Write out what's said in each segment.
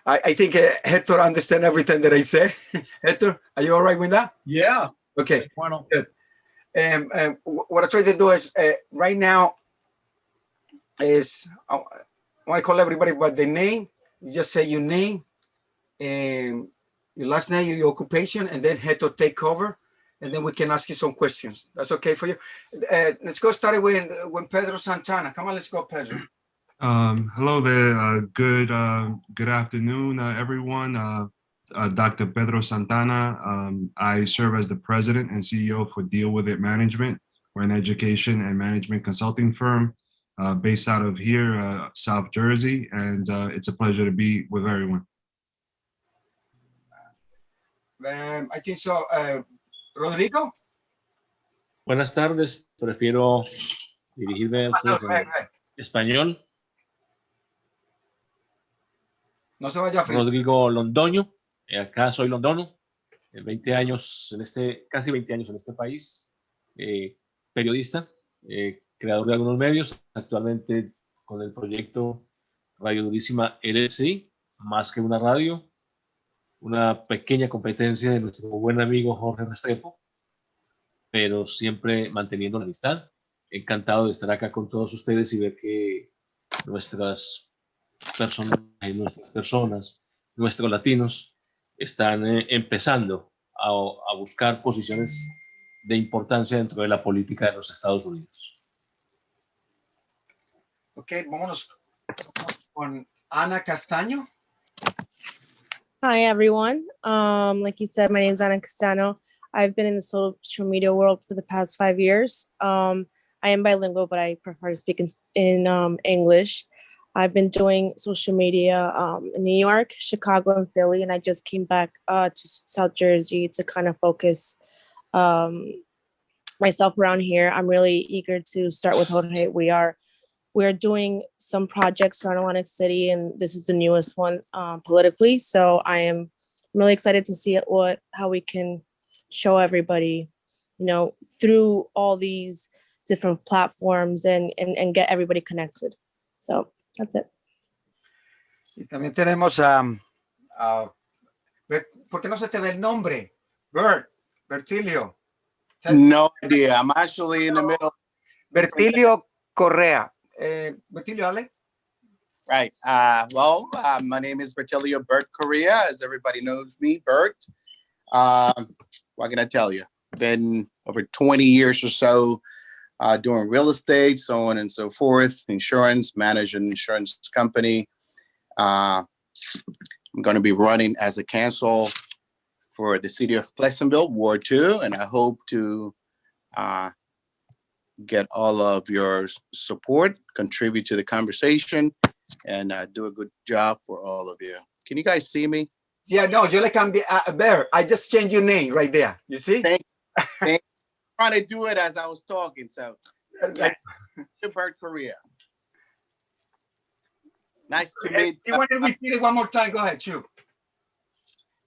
I think Hector understands everything that I say. Hector, are you all right with that? Yeah. Okay. Good. What I try to do is right now is I want to call everybody by the name. You just say your name and your last name, your occupation, and then Hector take over, and then we can ask you some questions. That's okay for you? Let's go start with Pedro Santana. Come on, let's go, Pedro. Hello there. Good afternoon, everyone. Dr. Pedro Santana. I serve as the president and CEO for Deal With It Management. We're an education and management consulting firm based out of here, South Jersey, and it's a pleasure to be with everyone. I think so. Rodrigo? Buenas tardes. Prefiero dirigirme a ustedes en español. No se vaya a Rodrigo Londoño. Acá soy londono. 20 años casi 20 años en este país. Periodista, creador de algunos medios. Actualmente con el proyecto Radio Durísima LLC, más que una radio. Una pequeña competencia de nuestro buen amigo Jorge Restrepo, pero siempre manteniendo la amistad. Encantado de estar acá con todos ustedes y ver que nuestros latinos, están empezando a buscar posiciones de importancia dentro de la política de los Estados Unidos. Ok, vámonos con Ana Castaño. Hi, everyone. Like you said, my name is Ana Castano. I've been in the social media world for the past 5 years. I am bilingual, but I prefer to speak in English. I've been doing social media in New York, Chicago, and Philly, and I just came back to South Jersey to kind of focus myself around here. I'm really eager to start with Jorge. We are doing some projects around Atlantic City, and this is the newest one politically. So I am really excited to see how we can show everybody, through all these different platforms and get everybody connected. So that's it. Y también tenemos ¿por qué no se te da el nombre? Bertilio. No idea. I'm actually in the middle. Bertilio Correa. Bertilio, Ale? Right. My name is Bertilio Bert Correa, as everybody knows me, Bert. What can I tell you? Been over 20 years or so doing real estate, so on and so forth, insurance, manage an insurance company. I'm going to be running as a council for the city of Pleasantville, Ward 2, and I hope to get all of your support, contribute to the conversation, and do a good job for all of you. Can you guys see me? Yeah, no, yo le cambié. Bear, I just changed your name right there. You see? Thank you. Trying to do it as I was talking. So, yes, Bert Korea. Nice to meet you. You want to repeat it one more time? Go ahead, shoot.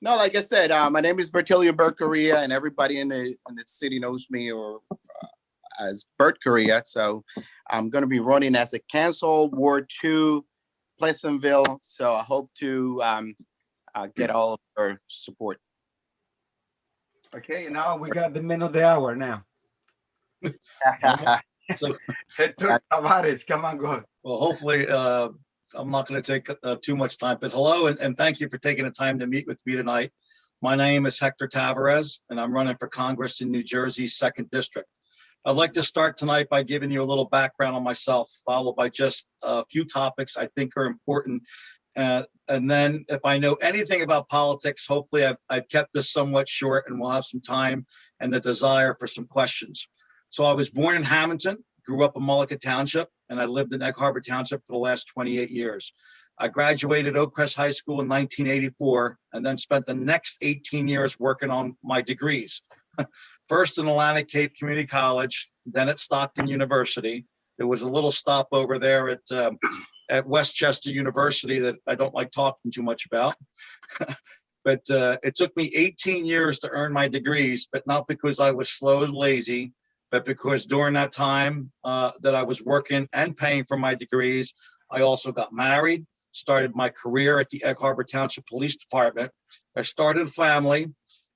No, like I said, my name is Bertilio Bert Korea, and everybody in the city knows me as Bert Korea. So I'm going to be running as a council, Ward 2, Pleasantville. So I hope to get all of your support. Okay, now we got the minute of the hour now. So, HECTOR Tavares, come on, go. Well, hopefully I'm not going to take too much time, but hello, and thank you for taking the time to meet with me tonight. My name is HECTOR Tavares, and I'm running for Congress in New Jersey's 2nd District. I'd like to start tonight by giving you a little background on myself, followed by just a few topics I think are important. And then if I know anything about politics, hopefully I've kept this somewhat short and we'll have some time and the desire for some questions. So I was born in Hamilton, grew up in Mullica Township, and I lived in Harbor Township for the last 28 years. I graduated Oakcrest High School in 1984 and then spent the next 18 years working on my degrees. First in Atlantic Cape Community College, then at Stockton University. There was a little stopover there at Westchester University that I don't like talking too much about. But it took me 18 years to earn my degrees, but not because I was slow and lazy, but because during that time that I was working and paying for my degrees, I also got married, started my career at the Egg Harbor Township Police Department. I started a family.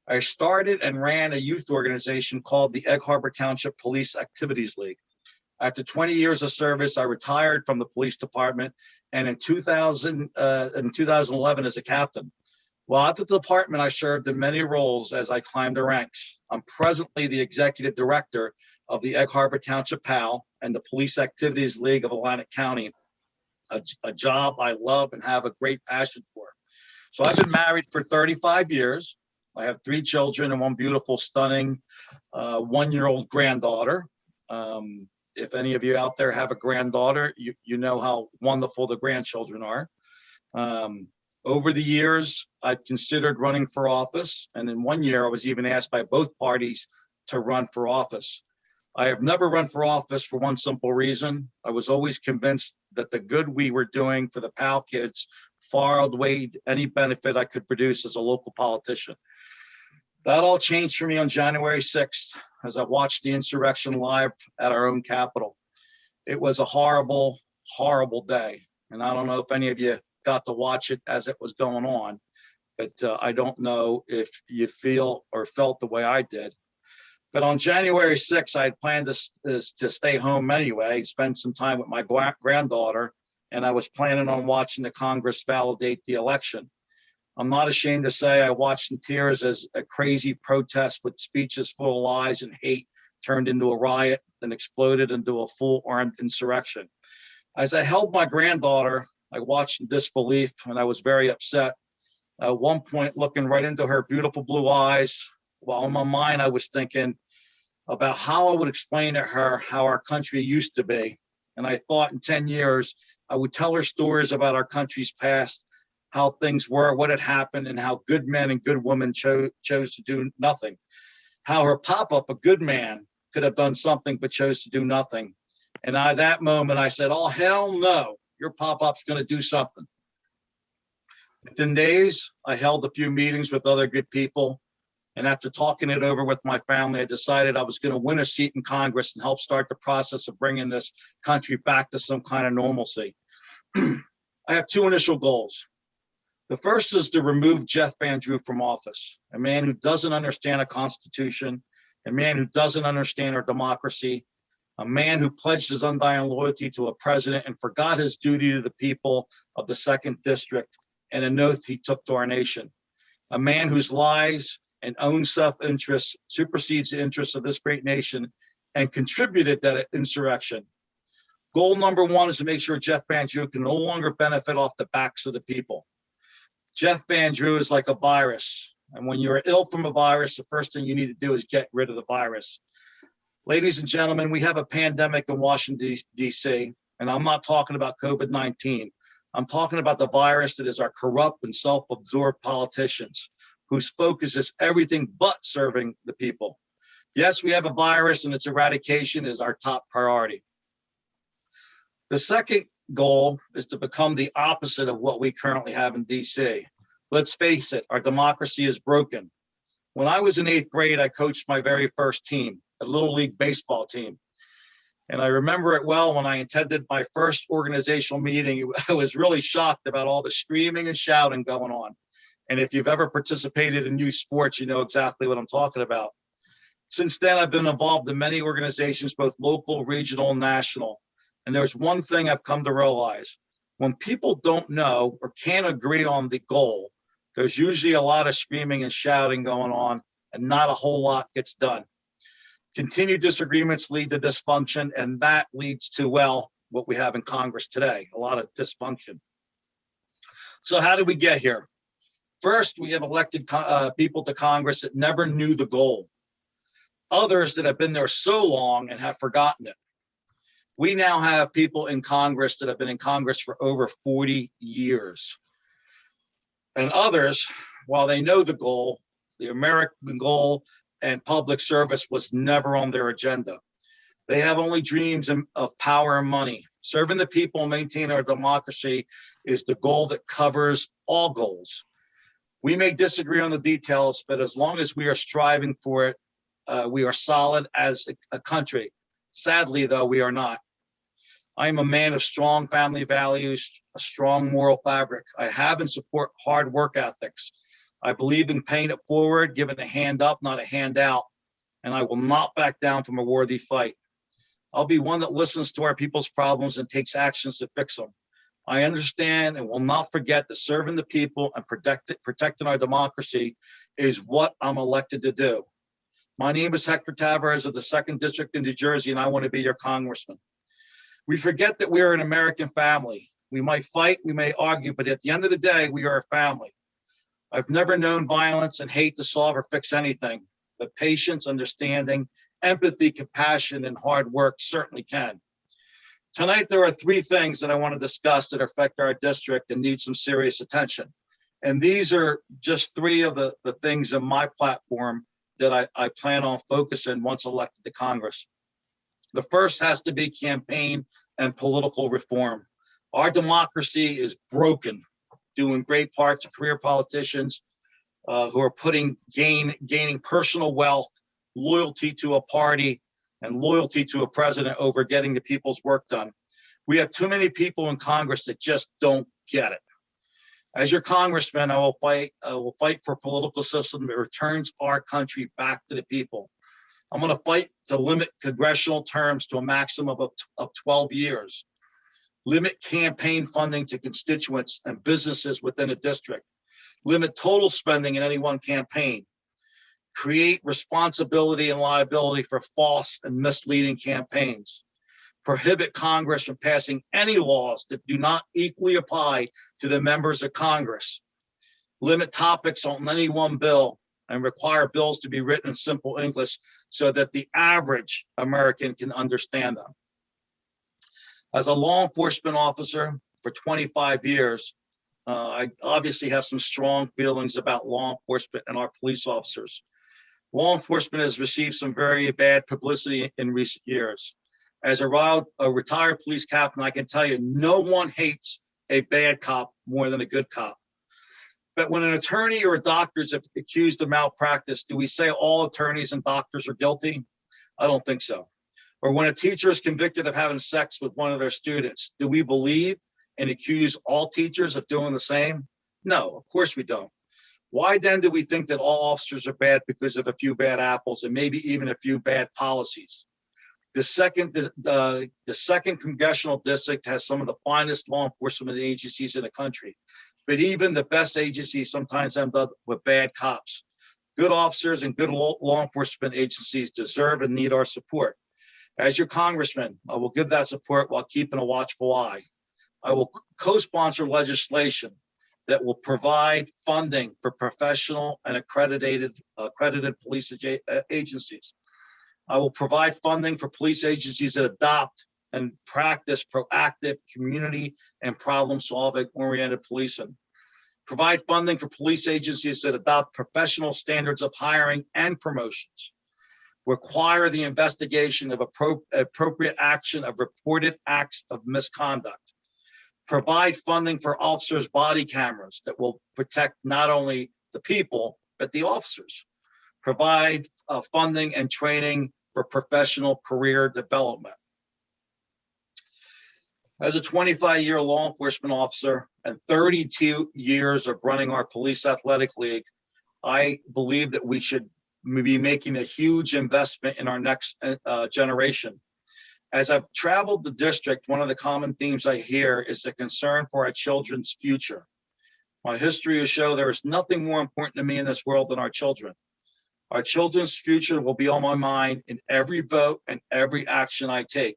I started and ran a youth organization called the Egg Harbor Township Police Activities League. After 20 years of service, I retired from the police department, and in 2011 as a captain. While at the department, I served in many roles as I climbed the ranks. I'm presently the executive director of the Egg Harbor Township PAL and the Police Activities League of Atlantic County, a job I love and have a great passion for. So I've been married for 35 years. I have 3 children and one beautiful, stunning 1-year-old granddaughter. If any of you out there have a granddaughter, you know how wonderful the grandchildren are. Over the years, I've considered running for office. And in 1 year, I was even asked by both parties to run for office. I have never run for office for one simple reason. I was always convinced that the good we were doing for the PAL kids far outweighed any benefit I could produce as a local politician. That all changed for me on January 6th as I watched the insurrection live at our own Capitol. It was a horrible, horrible day. And I don't know if any of you got to watch it as it was going on, but I don't know if you feel or felt the way I did. But on January 6th, I had planned to stay home anyway, spend some time with my granddaughter, and I was planning on watching the Congress validate the election. I'm not ashamed to say I watched in tears as a crazy protest with speeches full of lies and hate turned into a riot, then exploded into a full armed insurrection. As I held my granddaughter, I watched in disbelief, and I was very upset. At one point, looking right into her beautiful blue eyes, while in my mind, I was thinking about how I would explain to her how our country used to be. And I thought in 10 years, I would tell her stories about our country's past, how things were, what had happened, and how good men and good women chose to do nothing. How her pop-up, a good man, could have done something but chose to do nothing. And at that moment, I said, oh, hell no, your pop-up's going to do something. Within days, I held a few meetings with other good people. And after talking it over with my family, I decided I was going to win a seat in Congress and help start the process of bringing this country back to some kind of normalcy. I have 2 initial goals. The first is to remove Jeff Van Drew from office, a man who doesn't understand a constitution, a man who doesn't understand our democracy, a man who pledged his undying loyalty to a president and forgot his duty to the people of the 2nd District and an oath he took to our nation, a man whose lies and own self-interest supersedes the interests of this great nation and contributed to that insurrection. Goal number 1 is to make sure Jeff Van Drew can no longer benefit off the backs of the people. Jeff Van Drew is like a virus. And when you're ill from a virus, the first thing you need to do is get rid of the virus. Ladies and gentlemen, we have a pandemic in Washington, D.C., and I'm not talking about COVID-19. I'm talking about the virus that is our corrupt and self-absorbed politicians whose focus is everything but serving the people. Yes, we have a virus and its eradication is our top priority. The second goal is to become the opposite of what we currently have in DC. Let's face it, our democracy is broken. When I was in 8th grade, I coached my very first team, a Little League baseball team. And I remember it well when I attended my first organizational meeting. I was really shocked about all the screaming and shouting going on. And if you've ever participated in youth sports, you know exactly what I'm talking about. Since then, I've been involved in many organizations, both local, regional, and national. And there's one thing I've come to realize. When people don't know or can't agree on the goal, there's usually a lot of screaming and shouting going on, and not a whole lot gets done. Continued disagreements lead to dysfunction, and that leads to, well, what we have in Congress today, a lot of dysfunction. So how did we get here? First, we have elected people to Congress that never knew the goal. Others that have been there so long and have forgotten it. We now have people in Congress that have been in Congress for over 40 years. And others, while they know the goal, the American goal and public service was never on their agenda. They have only dreams of power and money. Serving the people and maintaining our democracy is the goal that covers all goals. We may disagree on the details, but as long as we are striving for it, we are solid as a country. Sadly, though, we are not. I am a man of strong family values, a strong moral fabric. I have and support hard work ethics. I believe in paying it forward, giving a hand up, not a handout, and I will not back down from a worthy fight. I'll be one that listens to our people's problems and takes actions to fix them. I understand and will not forget that serving the people and protecting our democracy is what I'm elected to do. My name is Hector Tavares of the 2nd District in New Jersey, and I want to be your congressman. We forget that we are an American family. We might fight, we may argue, but at the end of the day, we are a family. I've never known violence and hate to solve or fix anything, but patience, understanding, empathy, compassion, and hard work certainly can. Tonight, there are 3 things that I want to discuss that affect our district and need some serious attention. And these are just 3 of the things in my platform that I plan on focusing once elected to Congress. The first has to be campaign and political reform. Our democracy is broken, due in great part to career politicians who are gaining personal wealth, loyalty to a party, and loyalty to a president over getting the people's work done. We have too many people in Congress that just don't get it. As your congressman, I will fight for a political system that returns our country back to the people. I'm going to fight to limit congressional terms to a maximum of 12 years. Limit campaign funding to constituents and businesses within a district. Limit total spending in any one campaign. Create responsibility and liability for false and misleading campaigns. Prohibit Congress from passing any laws that do not equally apply to the members of Congress. Limit topics on any one bill and require bills to be written in simple English so that the average American can understand them. As a law enforcement officer for 25 years, I obviously have some strong feelings about law enforcement and our police officers. Law enforcement has received some very bad publicity in recent years. As a retired police captain, I can tell you, no one hates a bad cop more than a good cop. But when an attorney or a doctor is accused of malpractice, do we say all attorneys and doctors are guilty? I don't think so. Or when a teacher is convicted of having sex with one of their students, do we believe and accuse all teachers of doing the same? No, of course we don't. Why then do we think that all officers are bad because of a few bad apples and maybe even a few bad policies? The second Congressional District has some of the finest law enforcement agencies in the country, but even the best agencies sometimes end up with bad cops. Good officers and good law enforcement agencies deserve and need our support. As your congressman, I will give that support while keeping a watchful eye. I will co-sponsor legislation that will provide funding for professional and accredited police agencies. I will provide funding for police agencies that adopt and practice proactive community and problem-solving oriented policing. Provide funding for police agencies that adopt professional standards of hiring and promotions. Require the investigation of appropriate action of reported acts of misconduct. Provide funding for officers' body cameras that will protect not only the people, but the officers. Provide funding and training for professional career development. As a 25-year law enforcement officer and 32 years of running our police athletic league, I believe that we should be making a huge investment in our next generation. As I've traveled the district, one of the common themes I hear is the concern for our children's future. My history will show there is nothing more important to me in this world than our children. Our children's future will be on my mind in every vote and every action I take.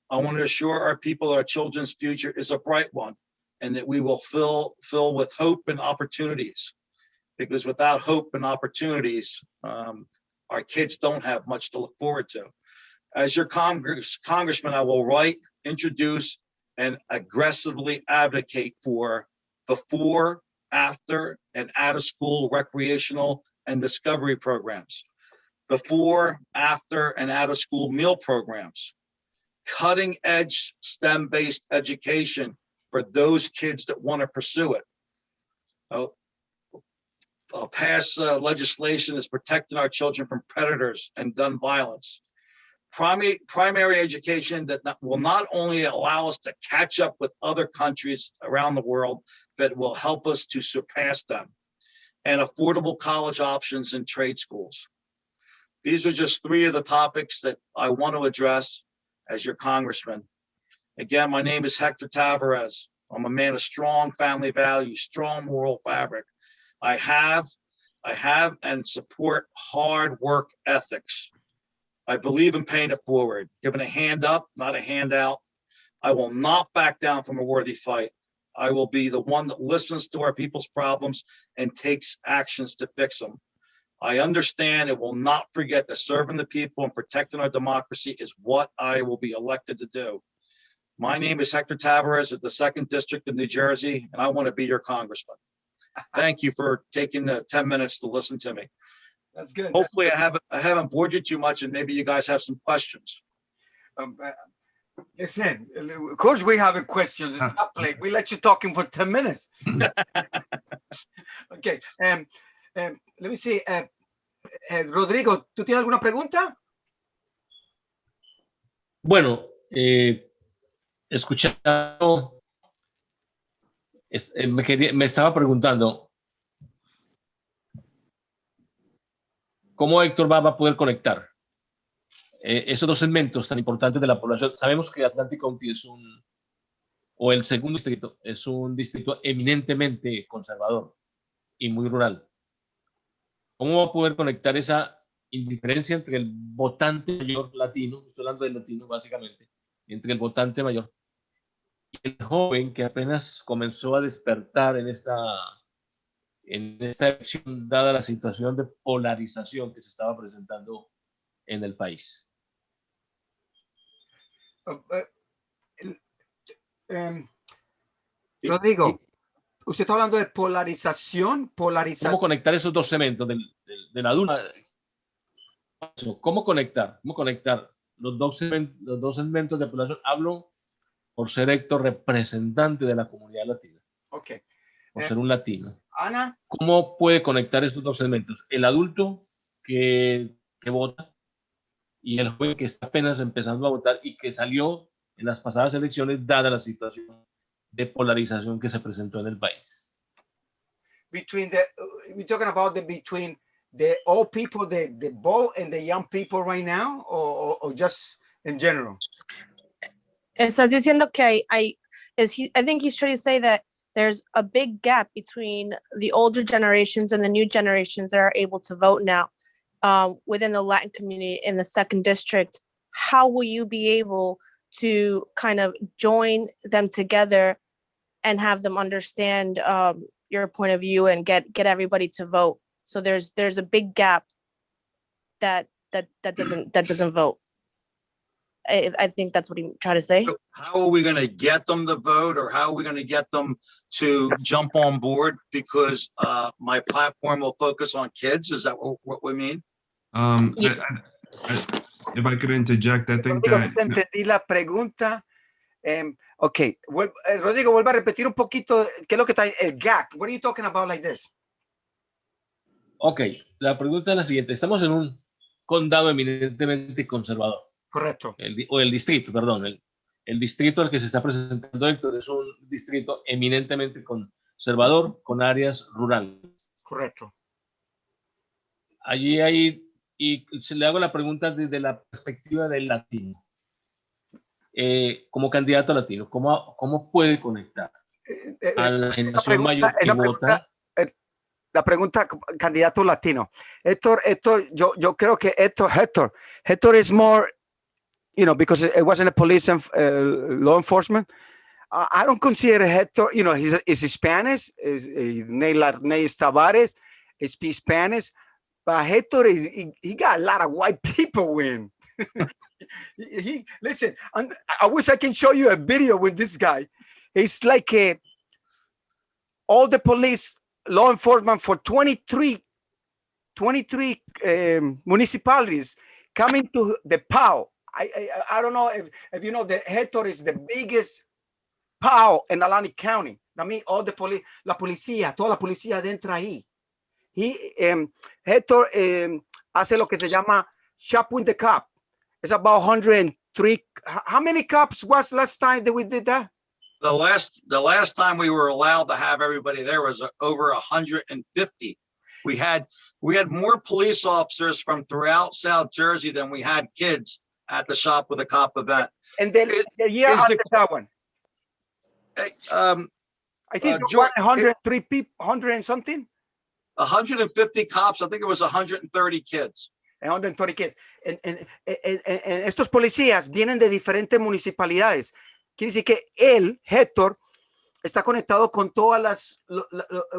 I want to assure our people that our children's future is a bright one and that we will fill with hope and opportunities. Because without hope and opportunities, our kids don't have much to look forward to. As your congressman, I will write, introduce, and aggressively advocate for before, after, and out-of-school recreational and discovery programs, before, after, and out-of-school meal programs, cutting-edge STEM-based education for those kids that want to pursue it. I'll pass legislation that's protecting our children from predators and gun violence. primary education that will not only allow us to catch up with other countries around the world, but will help us to surpass them, and affordable college options and trade schools. These are just three of the topics that I want to address as your congressman. Again, my name is Hector Tavares. I'm a man of strong family values, strong moral fabric. I have and support hard work ethics. I believe in paying it forward, giving a hand up, not a handout. I will not back down from a worthy fight. I will be the one that listens to our people's problems and takes actions to fix them. I understand and will not forget that serving the people and protecting our democracy is what I will be elected to do. My name is Hector Tavares of the 2nd District of New Jersey, and I want to be your congressman. Thank you for taking the 10 minutes to listen to me. That's good. Hopefully I haven't bored you too much, and maybe you guys have some questions. Listen, of course we have questions. It's not like we let you talking for 10 minutes. Okay. Let me see. Rodrigo, ¿tú tienes alguna pregunta? Bueno, escuchando, me estaba preguntando cómo Héctor va a poder conectar esos dos segmentos tan importantes de la población. Sabemos que Atlantic County o el 2º distrito, es un distrito eminentemente conservador y muy rural. ¿Cómo va a poder conectar esa indiferencia entre el votante mayor latino, estoy hablando del latino básicamente, entre el votante mayor y el joven que apenas comenzó a despertar en esta elección, dada la situación de polarización que se estaba presentando en el país? Rodrigo, usted está hablando de polarización. ¿Cómo conectar esos dos segmentos del adulto? ¿Cómo conectar los dos segmentos de población? Hablo por ser Héctor representante de la comunidad latina. Ok. Por ser un latino. Ana. ¿Cómo puede conectar estos dos segmentos? El adulto que vota y el joven que está apenas empezando a votar y que salió en las pasadas elecciones dada la situación de polarización que se presentó en el país. We're talking about between the old people, the vote, and the young people right now, or just in general? Estás diciendo que I think he's trying to say that there's a big gap between the older generations and the new generations that are able to vote now within the Latin community in the 2nd District. How will you be able to kind of join them together and have them understand your point of view and get everybody to vote? So there's a big gap that doesn't vote. I think that's what he tried to say. So how are we going to get them to vote, or how are we going to get them to jump on board? Because my platform will focus on kids. Is that what we mean? If I could interject, I think Rodrigo, that... entendí la pregunta. Ok, Rodrigo, vuelva a repetir un poquito qué es lo que está el gap. What are you talking about like this? Ok, la pregunta es la siguiente. Estamos en un condado eminentemente conservador. Correcto. El distrito, perdón. El distrito al que se está presentando Héctor es un distrito eminentemente conservador con áreas rurales. Correcto. Allí hay, y se le hago la pregunta desde la perspectiva del latino. Como candidato latino, ¿cómo puede conectar a la generación mayor que vota? La pregunta, candidato latino. Héctor, yo creo que Héctor is more, because it wasn't a police and law enforcement. I don't consider Héctor, he's Hispanic, Neil Tavares, is Spanish, but Héctor he got a lot of white people in. Listen, I wish I can show you a video with this guy. It's like all the police, law enforcement for 23 municipalities coming to the PAL. I don't know if you know that Héctor is the biggest PAL in Atlantic County. I mean, all the police, toda la policía dentro ahí. Héctor hace lo que se llama shop with the cop. It's about 103. How many cops was last time that we did that? The last time we were allowed to have everybody there was over 150. We had more police officers from throughout South Jersey than we had kids at the Shop with a Cop event. And then the year is after the- that one, I think George, 103 people, 100 and something. 150 cops. I think it was 130 kids. 120 kids. Estos policías vienen de diferentes municipalidades. Quiere decir que él, Héctor, está conectado con todas las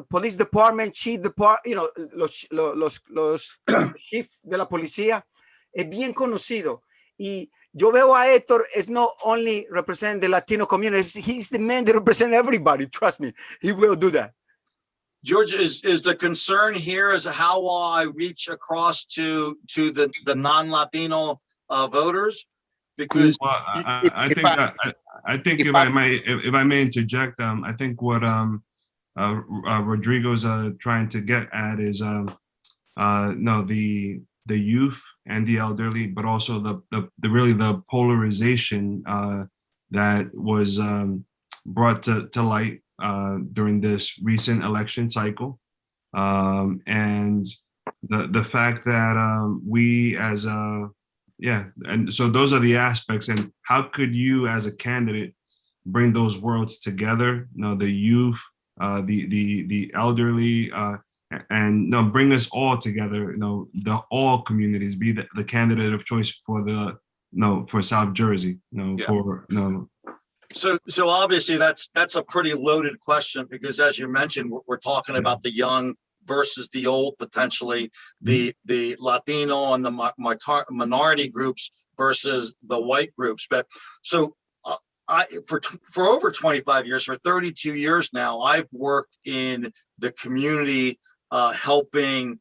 police department, chief department, los chief de la policía. Es bien conocido. Y yo veo a Héctor as not only represent the Latino community, he's the man that represents everybody. Trust me, he will do that. George, is the concern here is how will I reach across to the non-Latino voters? Because Well, I think if I may interject, I think what Rodrigo's trying to get at is no, the youth and the elderly, but also the polarization that was brought to light during this recent election cycle, and the fact that we as and so those are the aspects. And how could you as a candidate bring those worlds together? You know, the youth, the elderly, and bring us all together. You know, all communities, be the candidate of choice for for South Jersey. So obviously that's a pretty loaded question, because as you mentioned, we're talking about the young versus the old, potentially the Latino and the minority groups versus the white groups. But so for over 25 years, for 32 years now, I've worked in the community, helping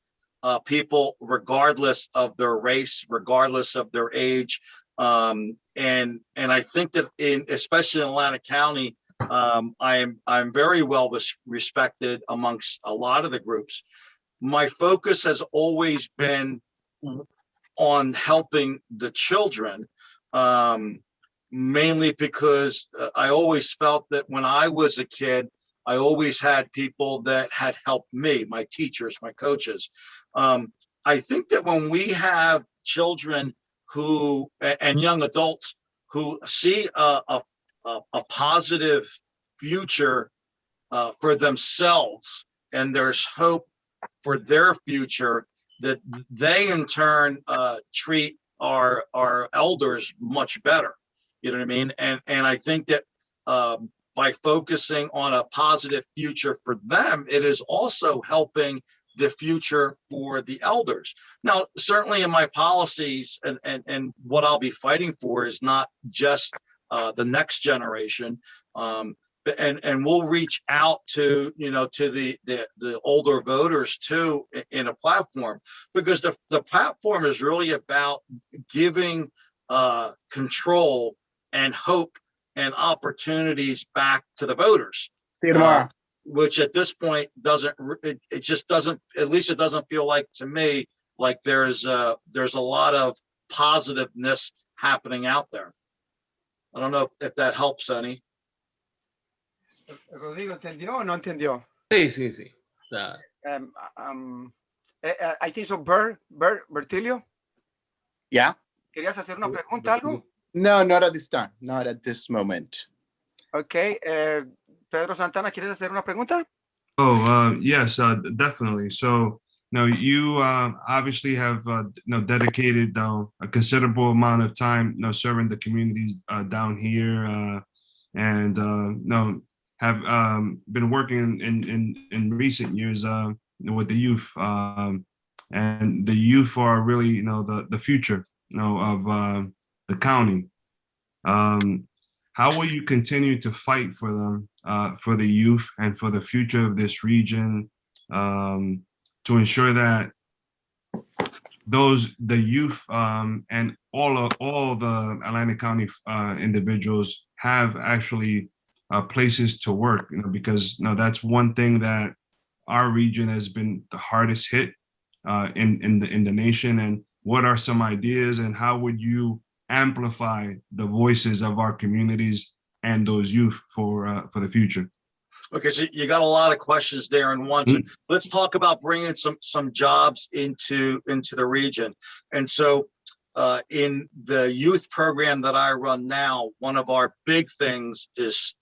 people regardless of their race, regardless of their age. And I think that especially in Atlantic County, I'm very well respected amongst a lot of the groups. My focus has always been on helping the children, mainly because I always felt that when I was a kid, I always had people that had helped me, my teachers, my coaches. I think that when we have children and young adults who see a positive future for themselves, and there's hope for their future, that they in turn treat our elders much better. You know what I mean? And I think that by focusing on a positive future for them, it is also helping the future for the elders. Now, certainly in my policies and what I'll be fighting for is not just the next generation, and we'll reach out to the older voters too in a platform, because the platform is really about giving control and hope and opportunities back to the voters. See you tomorrow. Which at this point it just doesn't, at least it doesn't feel like to me like there's a lot of positiveness happening out there. I don't know if that helps any. Rodrigo, ¿entendió o no entendió? Sí. I think so. Bertilio, Yeah. ¿querías hacer una pregunta, algo? No, not at this time. Not at this moment. Okay. Pedro Santana, ¿quieres hacer una pregunta? Yes, definitely. So, you obviously have dedicated a considerable amount of time, serving the communities down here, and have been working in recent years with the youth, and the youth are really the future of the county. How will you continue to fight for them, for the youth and for the future of this region, to ensure that the youth and all the Atlantic County individuals have actually places to work? Because that's one thing that our region has been the hardest hit in the nation. And what are some ideas, and how would you amplify the voices of our communities and those youth for the future. Okay, so you got a lot of questions there in one. So let's talk about bringing some jobs into the region. And so in the youth program that I run now, one of our big things is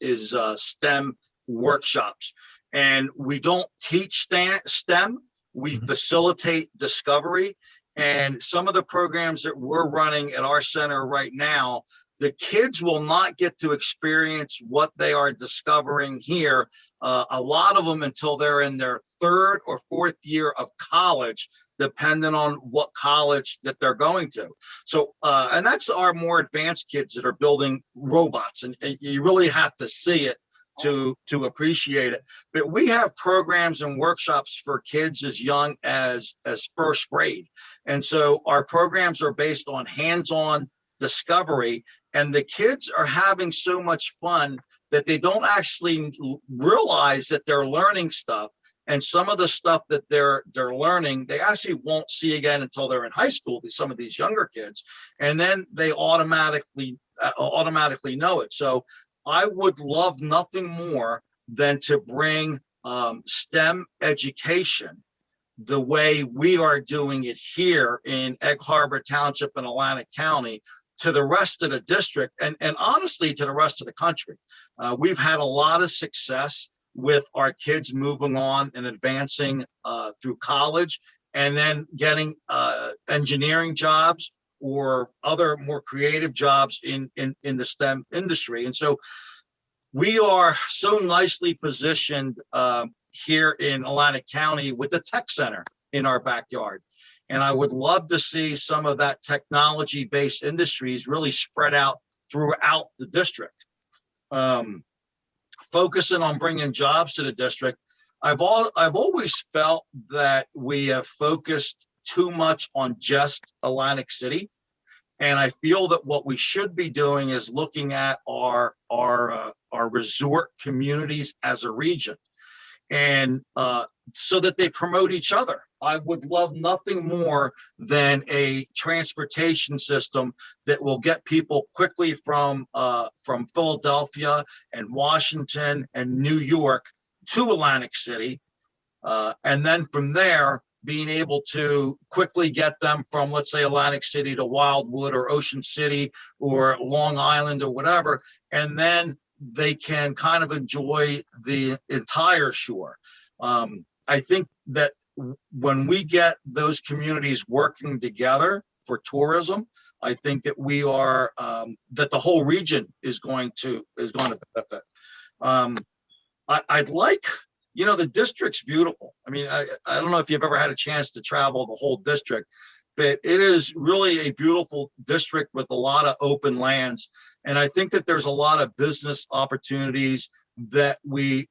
STEM workshops. And we don't teach STEM, we facilitate discovery. And some of the programs that we're running at our center right now, the kids will not get to experience what they are discovering here, a lot of them until they're in their 3rd or 4th year of college, depending on what college that they're going to. So, and that's our more advanced kids that are building robots, and you really have to see it to appreciate it. But we have programs and workshops for kids as young as 1st grade. And so our programs are based on hands-on discovery, and the kids are having so much fun that they don't actually realize that they're learning stuff. And some of the stuff that they're learning, they actually won't see again until they're in high school, some of these younger kids, and then they automatically know it. So I would love nothing more than to bring STEM education the way we are doing it here in Egg Harbor Township in Atlantic County to the rest of the district, and honestly to the rest of the country. We've had a lot of success with our kids moving on and advancing through college, and then getting engineering jobs or other more creative jobs in the STEM industry. And so we are so nicely positioned here in Atlantic County with the tech center in our backyard. And I would love to see some of that technology-based industries really spread out throughout the district. Focusing on bringing jobs to the district, I've always felt that we have focused too much on just Atlantic City. And I feel that what we should be doing is looking at our resort communities as a region, and so that they promote each other. I would love nothing more than a transportation system that will get people quickly from Philadelphia and Washington and New York to Atlantic City, and then from there being able to quickly get them from, let's say, Atlantic City to Wildwood or Ocean City or Long Island or whatever, and then they can kind of enjoy the entire shore. I think that when we get those communities working together for tourism, I think that we are that the whole region is going to benefit. I'd like, the district's beautiful. I mean, I don't know if you've ever had a chance to travel the whole district, but it is really a beautiful district with a lot of open lands. And I think that there's a lot of business opportunities that we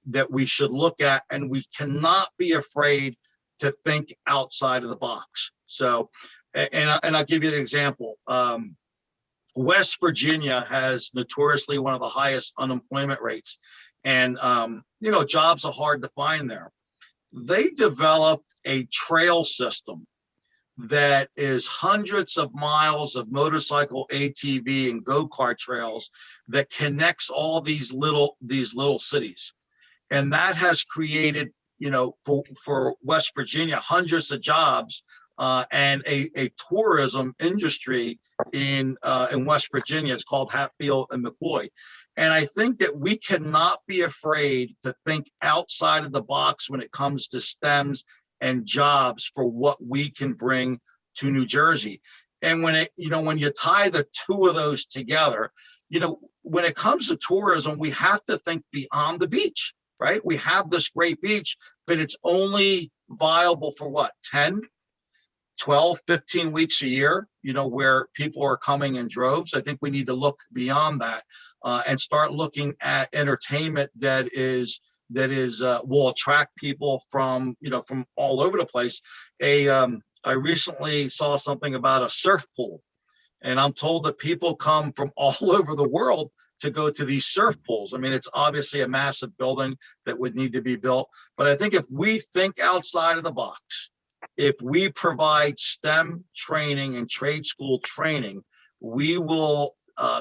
should look at, and we cannot be afraid to think outside of the box. So, and I'll give you an example. West Virginia has notoriously one of the highest unemployment rates, and jobs are hard to find there. They developed a trail system that is hundreds of miles of motorcycle, ATV, and go-kart trails that connects all these little cities. And that has created, for West Virginia, hundreds of jobs and a tourism industry in West Virginia. It's called Hatfield and McCoy. And I think that we cannot be afraid to think outside of the box when it comes to STEMs and jobs for what we can bring to New Jersey. And when you tie the two of those together, when it comes to tourism, we have to think beyond the beach, right? We have this great beach, but it's only viable for what, 10, 12, 15 weeks a year, where people are coming in droves. I think we need to look beyond that and start looking at entertainment that will attract people from all over the place. I recently saw something about a surf pool, and I'm told that people come from all over the world to go to these surf pools. I mean, it's obviously a massive building that would need to be built, but I think if we think outside of the box, if we provide STEM training and trade school training, we will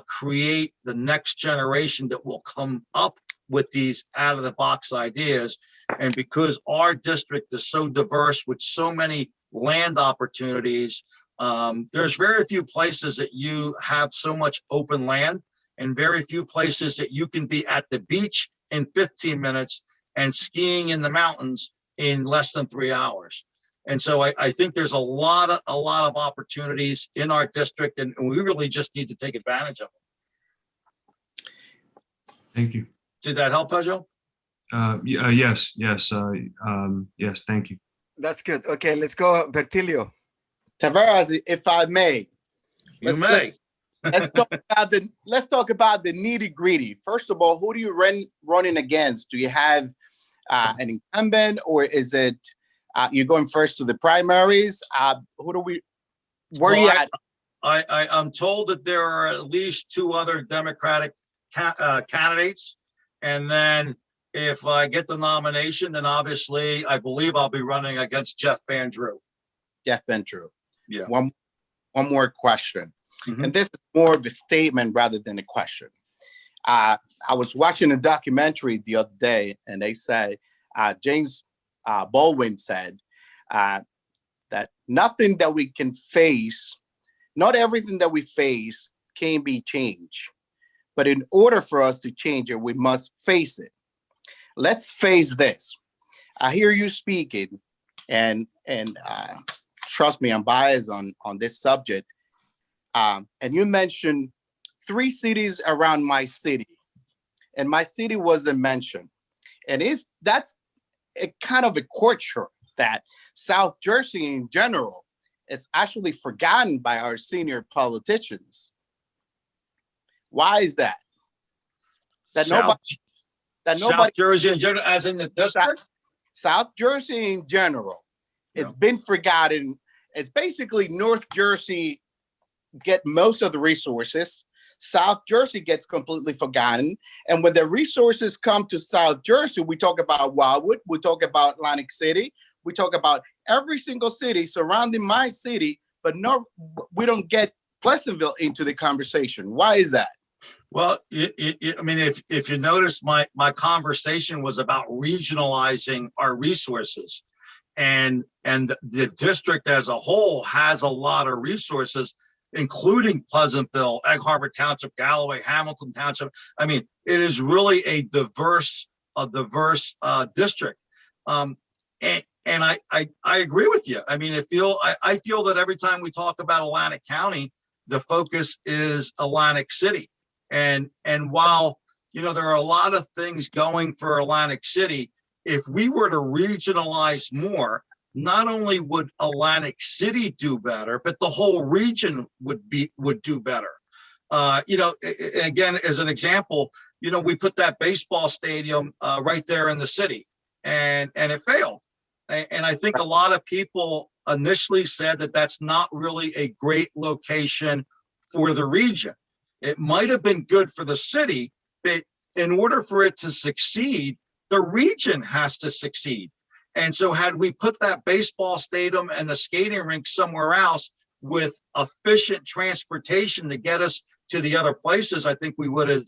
create the next generation that will come up with these out of the box ideas. And because our district is so diverse with so many land opportunities, there's very few places that you have so much open land, and very few places that you can be at the beach in 15 minutes and skiing in the mountains in less than 3 hours. And so I think there's a lot of opportunities in our district, and we really just need to take advantage of them. Thank you. Did that help, Pedro? Yes, thank you. That's good. Okay, let's go, Bertilio. Tavares, if I may, You may. let's talk about the nitty gritty. First of all, who do you running against? Do you have an incumbent, or is it you're going first to the primaries? Where are you at? I'm told that there are at least 2 other Democratic candidates, and then if I get the nomination, then obviously I believe I'll be running against Jeff Van Drew. Jeff Van Drew. Yeah. One more question, Mhm. and this is more of a statement rather than a question. I was watching a documentary the other day, and they say James Baldwin said that nothing that we can face, not everything that we face can be changed. But in order for us to change it, we must face it. Let's face this. I hear you speaking, and trust me, I'm biased on this subject. And you mentioned 3 cities around my city, and my city wasn't mentioned. And that's a kind of a culture that South Jersey in general is actually forgotten by our senior politicians. Why is that? South Jersey in general, as in the district? South Jersey in general, it's been forgotten. It's basically North Jersey get most of the resources. South Jersey gets completely forgotten. And when the resources come to South Jersey, we talk about Wildwood, we talk about Atlantic City, we talk about every single city surrounding my city, but no, we don't get Pleasantville into the conversation. Why is that? Well, I mean, if you notice, my conversation was about regionalizing our resources, and the district as a whole has a lot of resources, including Pleasantville, Egg Harbor Township, Galloway, Hamilton Township. I mean, it is really a diverse district. And I agree with you. I mean, I feel that every time we talk about Atlantic County, the focus is Atlantic City. And while, there are a lot of things going for Atlantic City, if we were to regionalize more, not only would Atlantic City do better, but the whole region would do better. Again, as an example, we put that baseball stadium right there in the city, and it failed. And I think a lot of people initially said that that's not really a great location for the region. It might have been good for the city, but in order for it to succeed, the region has to succeed. And so had we put that baseball stadium and the skating rink somewhere else with efficient transportation to get us to the other places, I think we would have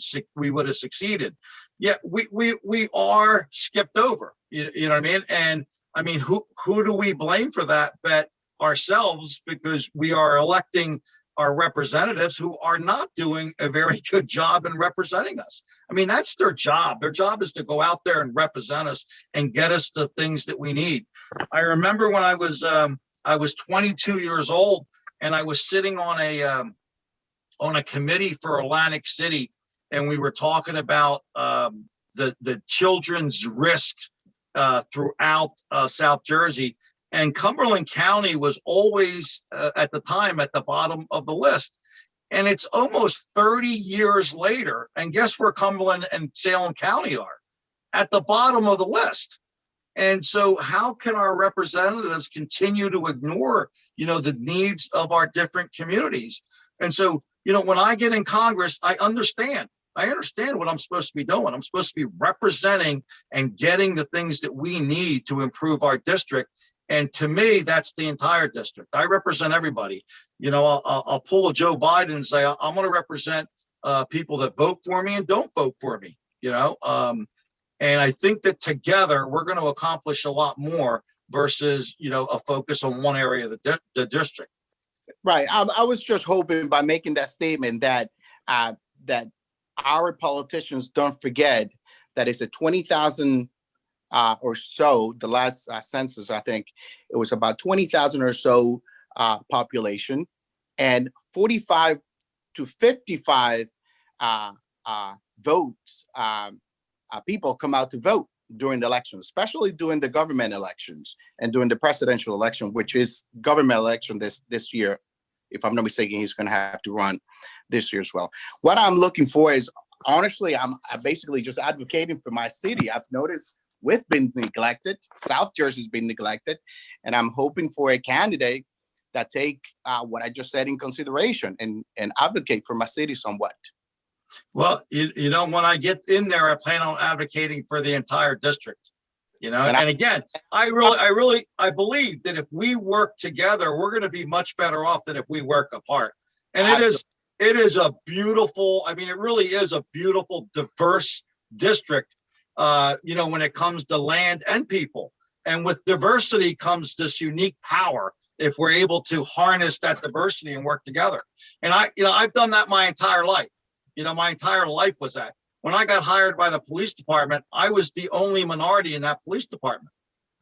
succeeded. Yeah, we are skipped over. You know what I mean? And I mean, who do we blame for that? But ourselves, because we are electing our representatives who are not doing a very good job in representing us. I mean, that's their job. Their job is to go out there and represent us and get us the things that we need. I remember when I was 22 years old, and I was sitting on a committee for Atlantic City, and we were talking about the children's risk throughout South Jersey. And Cumberland County was always, at the time, at the bottom of the list. And it's almost 30 years later, and guess where Cumberland and Salem County are? At the bottom of the list. And so how can our representatives continue to ignore, the needs of our different communities? And so, when I get in Congress, I understand what I'm supposed to be doing. I'm supposed to be representing and getting the things that we need to improve our district. And to me, that's the entire district. I represent everybody. You know, I'll pull a Joe Biden and say, I'm going to represent people that vote for me and don't vote for me, you know. And I think that together we're going to accomplish a lot more versus, you know, a focus on one area of the district. Right. I was just hoping by making that statement that that our politicians don't forget that it's a 20,000 or so. The last census, I think it was about 20,000 or so population, and 45 to 55 votes. People come out to vote during the election, especially during the government elections and during the presidential election, which is government election this year. If I'm not mistaken, he's going to have to run this year as well. What I'm looking for is, honestly, I'm basically just advocating for my city. I've noticed we've been neglected. South Jersey's been neglected. And I'm hoping for a candidate that take what I just said in consideration and advocate for my city somewhat. Well, you know, when I get in there, I plan on advocating for the entire district. You know, and again, I believe that if we work together, we're going to be much better off than if we work apart. And it is a beautiful, I mean, it really is a beautiful, diverse district, you know, when it comes to land and people. And with diversity comes this unique power if we're able to harness that diversity and work together. And I've done that my entire life. You know, my entire life was that. When I got hired by the police department, I was the only minority in that police department,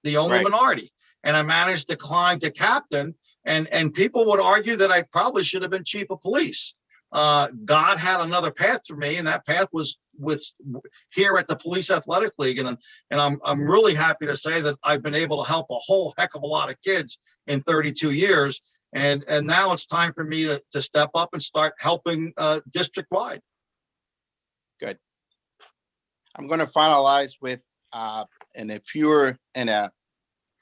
the only minority. And I managed to climb to captain. And people would argue that I probably should have been chief of police. God had another path for me, and that path was here at the Police Athletic League. And I'm really happy to say that I've been able to help a whole heck of a lot of kids in 32 years. And now it's time for me to step up and start helping district-wide. Good. I'm going to finalize with in a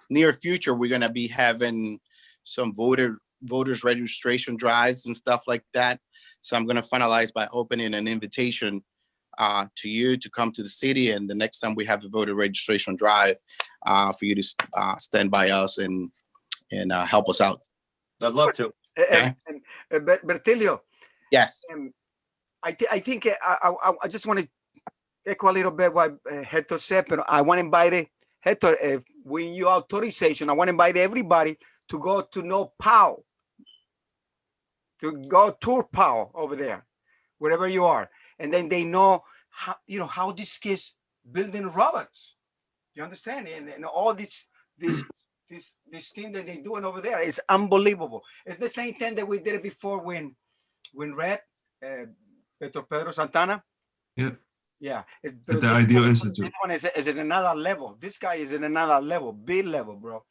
near future, we're going to be having some voters registration drives and stuff like that. So I'm going to finalize by opening an invitation to you to come to the city, and the next time we have a voter registration drive, for you to stand by us and help us out. I'd love to. Okay. Bertilio. Yes. I think I just want to echo a little bit what Hector said, but I want to invite Hector, when you authorization, I want to invite everybody to go to know PAL, to go tour PAL over there, wherever you are. And then they know how, you know, how these kids building robots. You understand? And all this thing that they're doing over there is unbelievable. It's the same thing that we did it before when Red, Pedro Santana. Yeah. Yeah. The Ideal Institute. This one is at another level. This guy is in another level, big level, bro.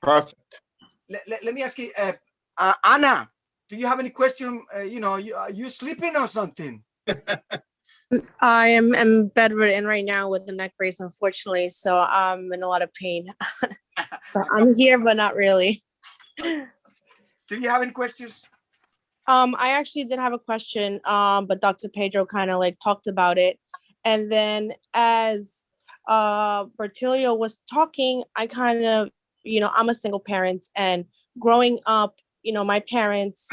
Perfect. Let me ask you, Anna, do you have any question? You know, are you sleeping or something? I am bedridden right now with the neck brace, unfortunately. So I'm in a lot of pain. So I'm here, but not really. Do you have any questions? I actually did have a question, but Dr. Pedro kind of like talked about it. And then as Bertilio was talking, I kind of, you know, I'm a single parent, and growing up, you know, my parents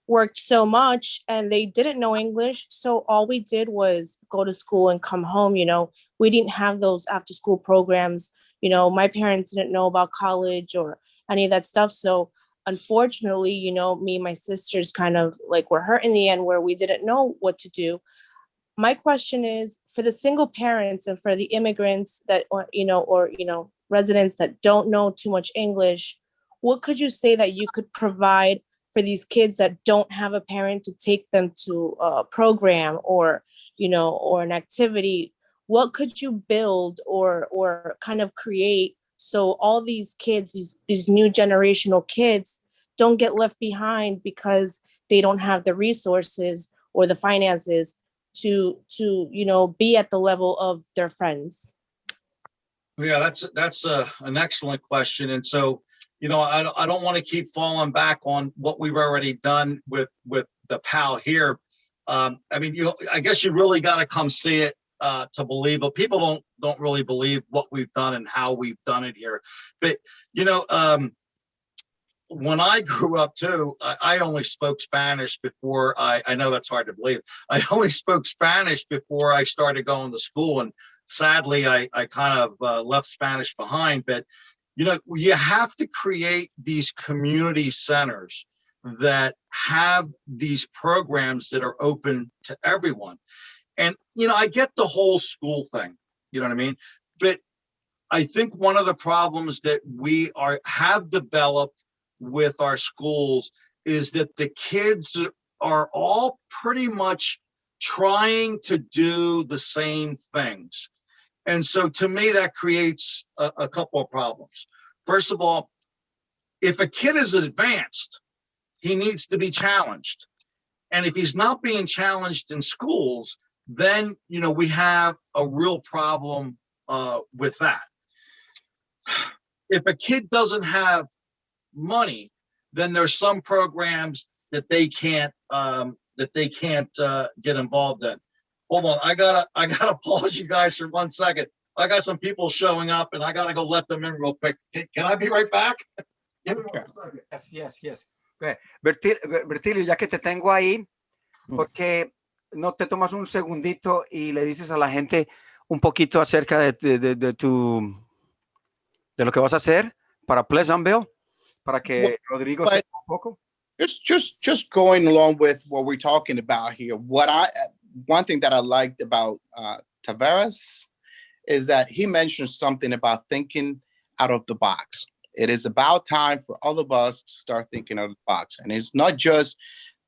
worked so much and they didn't know English. So all we did was go to school and come home. You know, we didn't have those after school programs. You know, my parents didn't know about college or any of that stuff. So unfortunately, you know, me and my sisters kind of like were hurt in the end, where we didn't know what to do. My question is, for the single parents and for the immigrants that, or residents that don't know too much English, what could you say that you could provide for these kids that don't have a parent to take them to a program or, you know, or an activity? What could you build or kind of create so all these kids, these new generational kids, don't get left behind because they don't have the resources or the finances to you know, be at the level of their friends? Yeah, that's an excellent question. And so, you know, I don't want to keep falling back on what we've already done with the PAL here. I mean, I guess you really got to come see it to believe, but people don't really believe what we've done and how we've done it here. But, when I grew up too, I only spoke Spanish before I know that's hard to believe. I only spoke Spanish before I started going to school. And sadly, I kind of left Spanish behind. But, you have to create these community centers that have these programs that are open to everyone. And, I get the whole school thing, you know what I mean? But I think one of the problems that we have developed with our schools is that the kids are all pretty much trying to do the same things. And so to me, that creates a couple of problems. First of all, if a kid is advanced, he needs to be challenged. And if he's not being challenged in schools, then, we have a real problem with that. If a kid doesn't have money, then there's some programs that they can't get involved in. Hold on, I gotta pause you guys for 1 second. I got some people showing up and I gotta go let them in real quick. Can I be right back? Yes. Bertilio, ya que te tengo ahí, ¿por qué no te tomas un segundito y le dices a la gente un poquito acerca de lo que vas a hacer para Pleasantville? Para que Rodrigo sepa un poco. Just going along with what we're talking about here. One thing that I liked about Tavares is that he mentioned something about thinking out of the box. It is about time for all of us to start thinking out of the box. And it's not just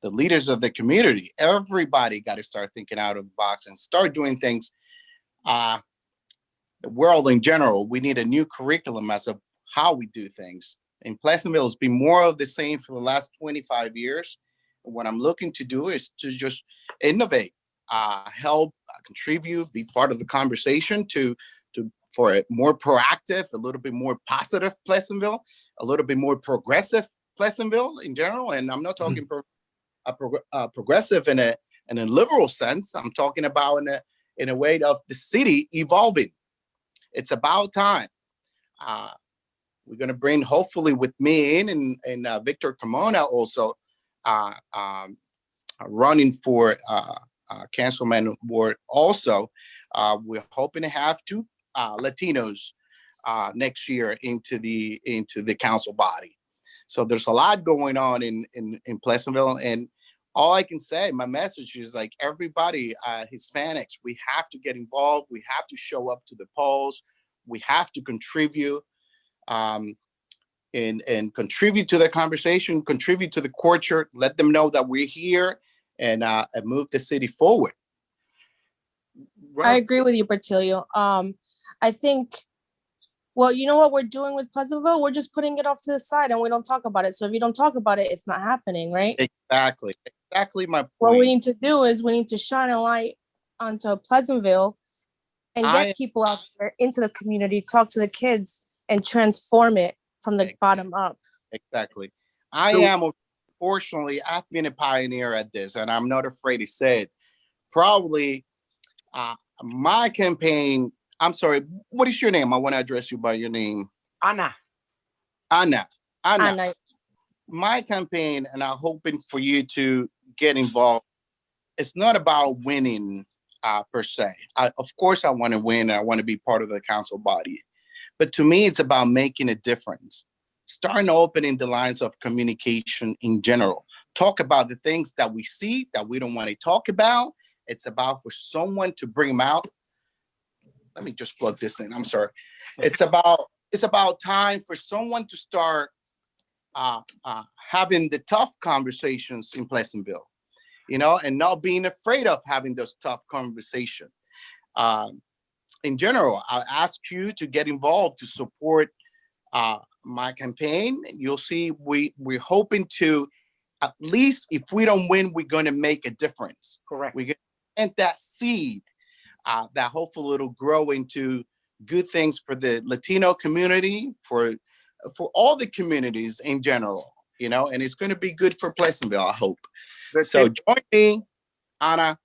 the leaders of the community. Everybody got to start thinking out of the box and start doing things. The world in general, we need a new curriculum as of how we do things. In Pleasantville, it's been more of the same for the last 25 years. What I'm looking to do is to just innovate, help, contribute, be part of the conversation for a more proactive, a little bit more positive Pleasantville, a little bit more progressive Pleasantville in general. And I'm not talking progressive in a liberal sense. I'm talking about in a way of the city evolving. It's about time. We're going to bring, hopefully with me and Victor Carmona also running for councilman award also. We're hoping to have two Latinos next year into the council body. So there's a lot going on in Pleasantville. And all I can say, my message is like everybody, Hispanics, we have to get involved. We have to show up to the polls. We have to contribute. And contribute to the conversation, contribute to the culture, let them know that we're here and move the city forward. I agree with you, Bertilio. I think, well, you know what we're doing with Pleasantville? We're just putting it off to the side and we don't talk about it. So if you don't talk about it, it's not happening, right? Exactly my point. What we need to do is we need to shine a light onto Pleasantville and get people out there into the community, talk to the kids, and transform it from the bottom up. Exactly. Unfortunately, I've been a pioneer at this, and I'm not afraid to say it. Probably my campaign, I'm sorry, what is your name? I want to address you by your name. Ana. My campaign, and I'm hoping for you to get involved, it's not about winning per se. Of course, I want to win. I want to be part of the council body. But to me, it's about making a difference. Starting opening the lines of communication in general. Talk about the things that we see that we don't want to talk about. It's about for someone to bring them out. Let me just plug this in. I'm sorry. It's about time for someone to start having the tough conversations in Pleasantville, and not being afraid of having those tough conversations. In general, I'll ask you to get involved to support my campaign. You'll see we're hoping to, at least if we don't win, we're going to make a difference. Correct. We're going to plant that seed that hopefully it'll grow into good things for the Latino community, for all the communities in general, and it's going to be good for Pleasantville, I hope. So join me, Ana.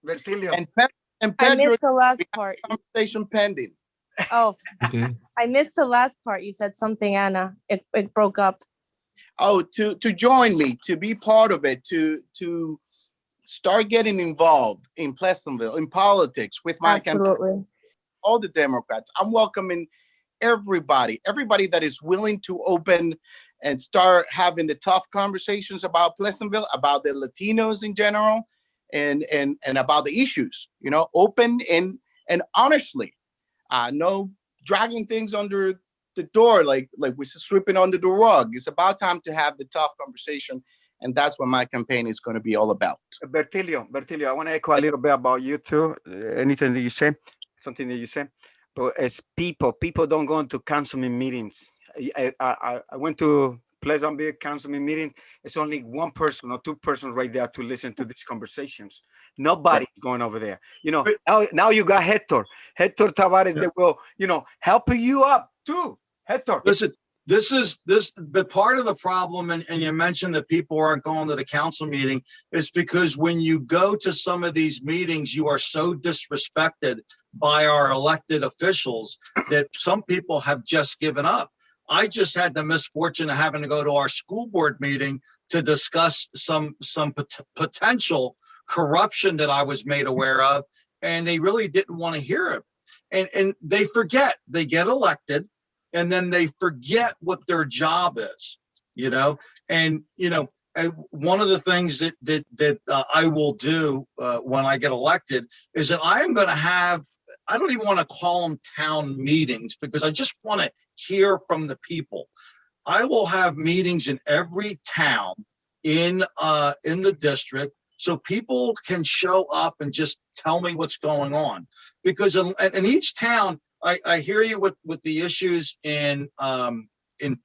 Bertilio. And I Pedro, missed the last part. conversation pending. Oh, Okay. I missed the last part. You said something, Anna. It broke up. Oh, to join me, to be part of it, to start getting involved in Pleasantville, in politics with my campaign, Absolutely. all the Democrats. I'm welcoming everybody that is willing to open and start having the tough conversations about Pleasantville, about the Latinos in general, and about the issues, you know, open and honestly, no dragging things under the door like we're sweeping under the rug. It's about time to have the tough conversation, and that's what my campaign is going to be all about. Bertilio, I want to echo a little bit about you too. Anything that you say, something that you say. But as people don't go into councilman meetings. I went to Pleasantville councilman meeting. It's only one person or two persons right there to listen to these conversations. Nobody's going over there. You know, now you got Hector Tavares that will, you know, help you up too. Hector. Listen, but part of the problem, and you mentioned that people aren't going to the council meeting, is because when you go to some of these meetings, you are so disrespected by our elected officials that some people have just given up. I just had the misfortune of having to go to our school board meeting to discuss some potential corruption that I was made aware of, and they really didn't want to hear it. And they forget, they get elected, and then they forget what their job is, you know. And you know, one of the things that I will do when I get elected is that I am going to have, I don't even want to call them town meetings because I just want to hear from the people. I will have meetings in every town in the district so people can show up and just tell me what's going on. Because in each town, I hear you with the issues in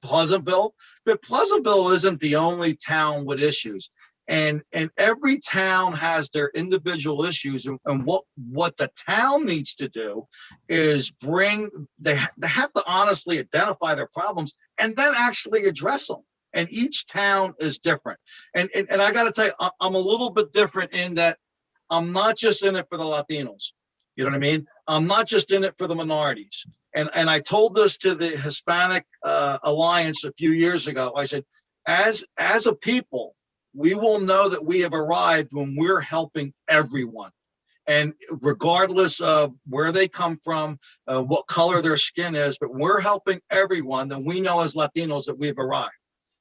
Pleasantville, but Pleasantville isn't the only town with issues. And every town has their individual issues, and what the town needs to do is they have to honestly identify their problems and then actually address them. And each town is different. And I got to tell you, I'm a little bit different in that I'm not just in it for the Latinos. You know what I mean? I'm not just in it for the minorities. And I told this to the Hispanic Alliance a few years ago. I said, as a people, we will know that we have arrived when we're helping everyone. And regardless of where they come from, what color their skin is, but we're helping everyone, then we know as Latinos that we've arrived.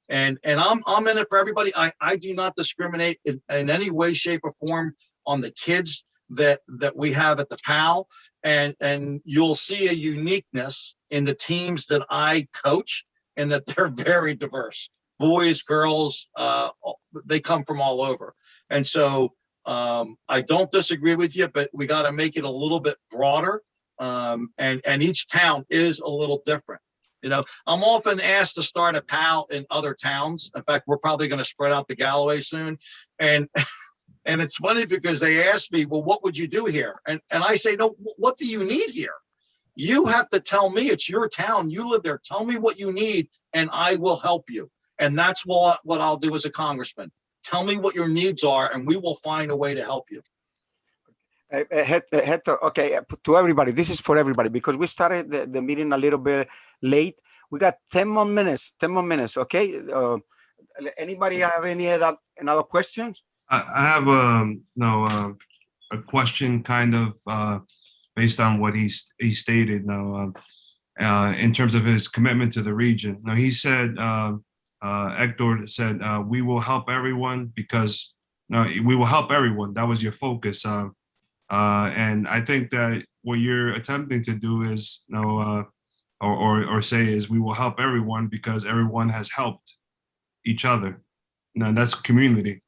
And I'm in it for everybody. I do not discriminate in any way, shape, or form on the kids that we have at the PAL. And you'll see a uniqueness in the teams that I coach, and that they're very diverse. Boys, girls, they come from all over. And so I don't disagree with you, but we got to make it a little bit broader. And each town is a little different. You know, I'm often asked to start a PAL in other towns. In fact, we're probably going to spread out to Galloway soon. And it's funny because they ask me, well, what would you do here? And I say, no, what do you need here? You have to tell me. It's your town. You live there. Tell me what you need, and I will help you. And that's what I'll do as a congressman. Tell me what your needs are, and we will find a way to help you. Hector, okay, to everybody, this is for everybody because we started the meeting a little bit late. We got 10 more minutes, okay? Anybody have any another questions? I have a question kind of based on what he stated now in terms of his commitment to the region. Now he said, Hector said, we will help everyone because we will help everyone. That was your focus. And I think that what you're attempting to do is, or say is, we will help everyone because everyone has helped each other. Now that's community.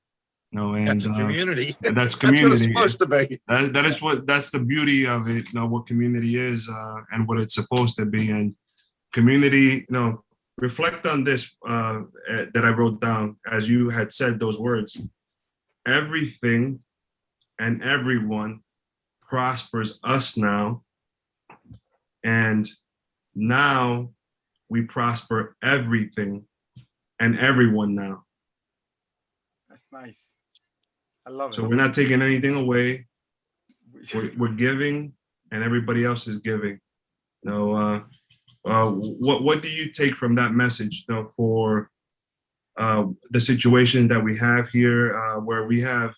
And that's community. That's community. That's what it's supposed to be. That's the beauty of it. What community is and what it's supposed to be. And community, reflect on this that I wrote down as you had said those words. Everything and everyone prospers us now, and now we prosper everything and everyone now. That's nice. I love it. So we're not taking anything away. we're giving, and everybody else is giving. What do you take from that message, for the situation that we have here, where we have,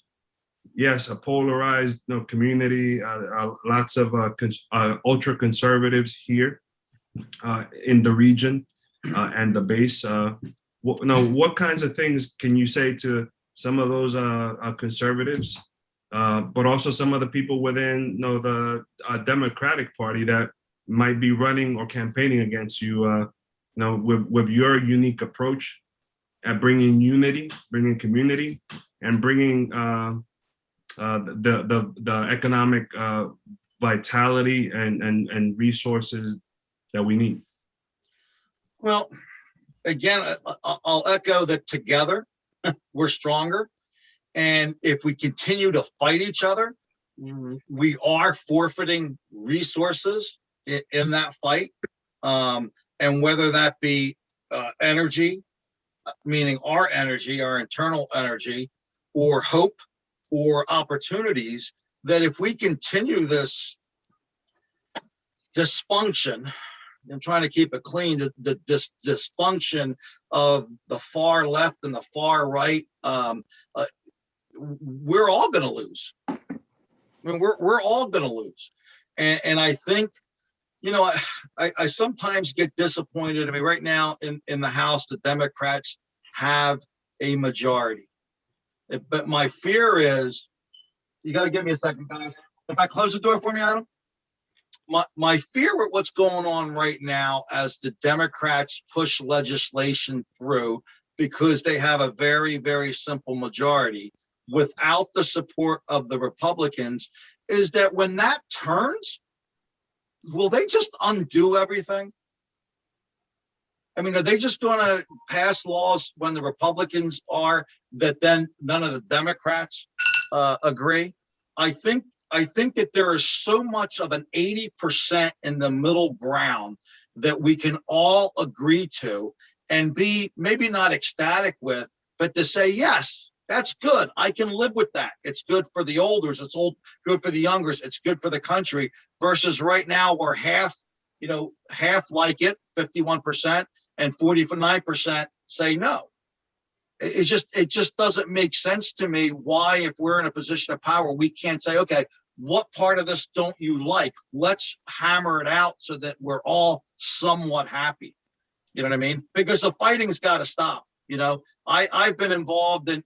yes, a polarized community, lots of ultra conservatives here in the region and the base. What kinds of things can you say to some of those conservatives, but also some of the people within the Democratic Party that might be running or campaigning against you, with your unique approach at bringing unity, bringing community, and bringing the economic vitality and resources that we need? Well, again, I'll echo that together we're stronger. And if we continue to fight each other, we are forfeiting resources in that fight. And whether that be energy, meaning our energy, our internal energy, or hope, or opportunities, that if we continue this dysfunction, I'm trying to keep it clean, the dysfunction of the far left and the far right, we're all going to lose. I mean, we're all going to lose. And I think, I sometimes get disappointed. I mean, right now in the House, the Democrats have a majority. But my fear is, you got to give me a second, guys. If I close the door for me, Adam? My fear with what's going on right now as the Democrats push legislation through, because they have a very, very simple majority without the support of the Republicans, is that when that turns, will they just undo everything? I mean, are they just going to pass laws when the Republicans are, that then none of the Democrats agree? I think that there is so much of an 80% in the middle ground that we can all agree to and be maybe not ecstatic with, but to say, yes, that's good. I can live with that. It's good for the olders. It's good for the youngers. It's good for the country, versus right now we're half like it, 51%, and 49% say no. It just doesn't make sense to me why, if we're in a position of power, we can't say, okay, what part of this don't you like? Let's hammer it out so that we're all somewhat happy. You know what I mean? Because the fighting's got to stop. I've been involved in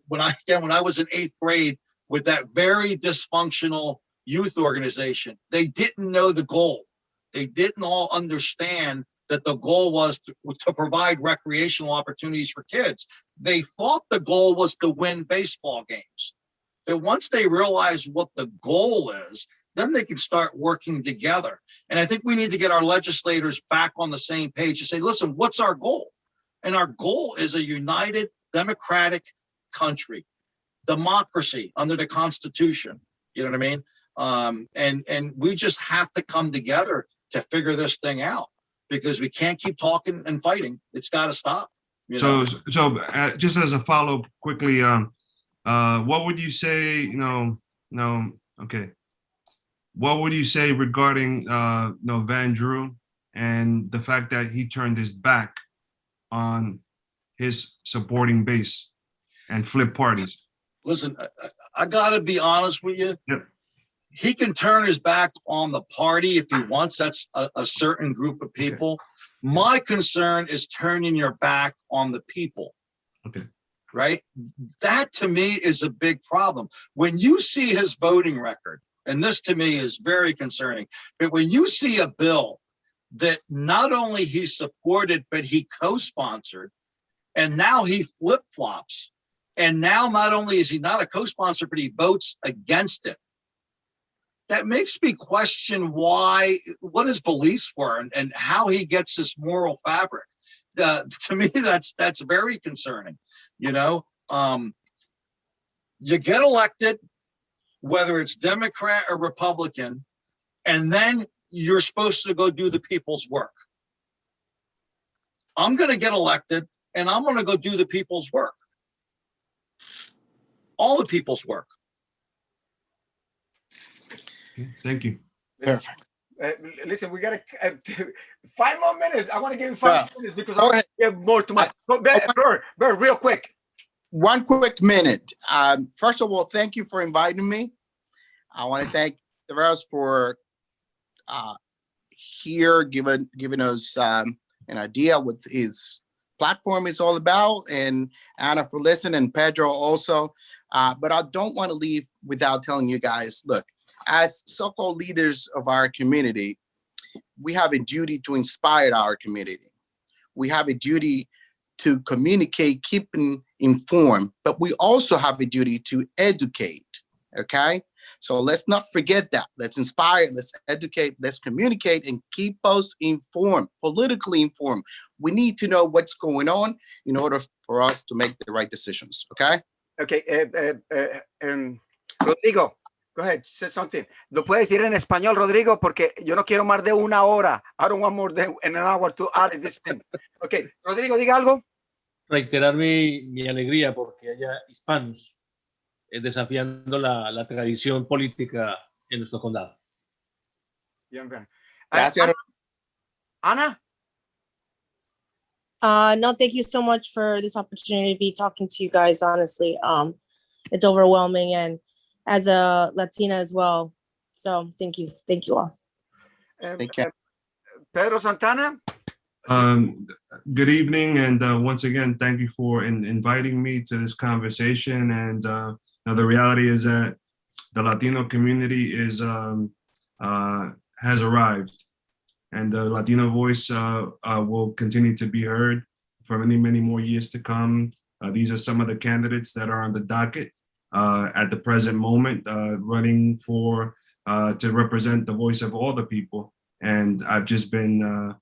when I was in 8th grade with that very dysfunctional youth organization. They didn't know the goal. They didn't all understand that the goal was to provide recreational opportunities for kids. They thought the goal was to win baseball games. But once they realize what the goal is, then they can start working together. And I think we need to get our legislators back on the same page and say, listen, what's our goal? And our goal is a united democratic country, democracy under the Constitution. You know what I mean? And we just have to come together to figure this thing out, because we can't keep talking and fighting. It's got to stop. So just as a follow-up quickly, what would you say, what would you say regarding Van Drew and the fact that he turned his back on his supporting base and flipped parties? Listen, I got to be honest with you. Yep. He can turn his back on the party if he wants. That's a certain group of people. Okay. My concern is turning your back on the people. Okay. Right? That to me is a big problem. When you see his voting record, and this to me is very concerning, but when you see a bill that not only he supported, but he co-sponsored, and now he flip-flops, and now not only is he not a co-sponsor, but he votes against it, that makes me question what his beliefs were and how he gets this moral fabric. To me, that's very concerning. You get elected, whether it's Democrat or Republican, and then you're supposed to go do the people's work. I'm going to get elected, and I'm going to go do the people's work. All the people's work. Okay, thank you. Perfect. Listen, we got 5 more minutes. I want to give you Yeah. 5 minutes because Go I ahead. have more too much. Bert, real quick. One quick minute. First of all, thank you for inviting me. I want to thank Tavares for here giving us an idea what his platform is all about, and Anna for listening, and Pedro also. But I don't want to leave without telling you guys, look, as so-called leaders of our community, we have a duty to inspire our community. We have a duty to communicate, keeping informed, but we also have a duty to educate, okay? So let's not forget that. Let's inspire, let's educate, let's communicate, and keep us informed, politically informed. We need to know what's going on in order for us to make the right decisions, okay? Okay, Rodrigo, go ahead, say something. Lo puedes decir en español, Rodrigo, porque yo no quiero más de 1 hora. I don't want more than an hour to add this thing. Okay, Rodrigo, diga algo. Reiterar mi alegría porque haya hispanos desafiando la tradición política en nuestro condado. Bien, bien. Gracias. Ana? No, thank you so much for this opportunity to be talking to you guys, honestly. It's overwhelming, and as a Latina as well. So thank you all. Thank you. Pedro Santana? Good evening, and once again, thank you for inviting me to this conversation. And now the reality is that the Latino community is has arrived, and the Latino voice will continue to be heard for many, many more years to come. These are some of the candidates that are on the docket at the present moment, running for to represent the voice of all the people. And I've just been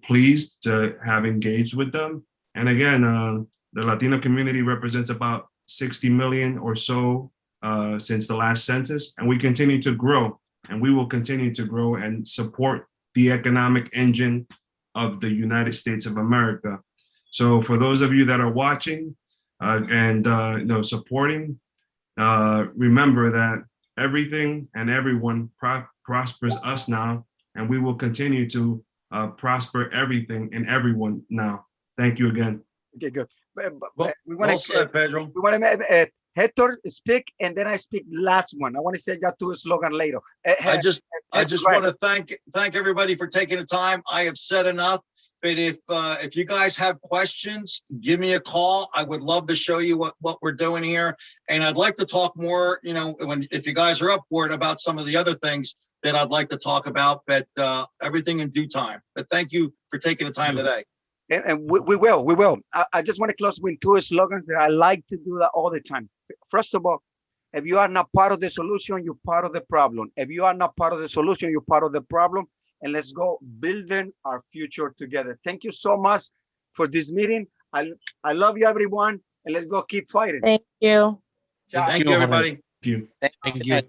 pleased to have engaged with them. And again, the Latino community represents about 60 million or so since the last census, and we continue to grow, and we will continue to grow and support the economic engine of the United States of America. So for those of you that are watching and supporting, remember that everything and everyone prospers us now, and we will continue to prosper everything and everyone now. Thank you again. Okay, good. Well, well said, Pedro. We want to Hector speak, and then I speak last one. I want to say that to a slogan later. I just want to thank everybody for taking the time. I have said enough, but if you guys have questions, give me a call. I would love to show you what we're doing here, and I'd like to talk more. If you guys are up for it, about some of the other things that I'd like to talk about, but everything in due time. But thank you for taking the time today. And we will. I just want to close with 2 slogans that I like to do that all the time. First of all, if you are not part of the solution, you're part of the problem. If you are not part of the solution, you're part of the problem. And let's go building our future together. Thank you so much for this meeting. I love you, everyone, and let's go keep fighting. Thank you. Ciao. Thank you, everybody. Thank you. Thank you.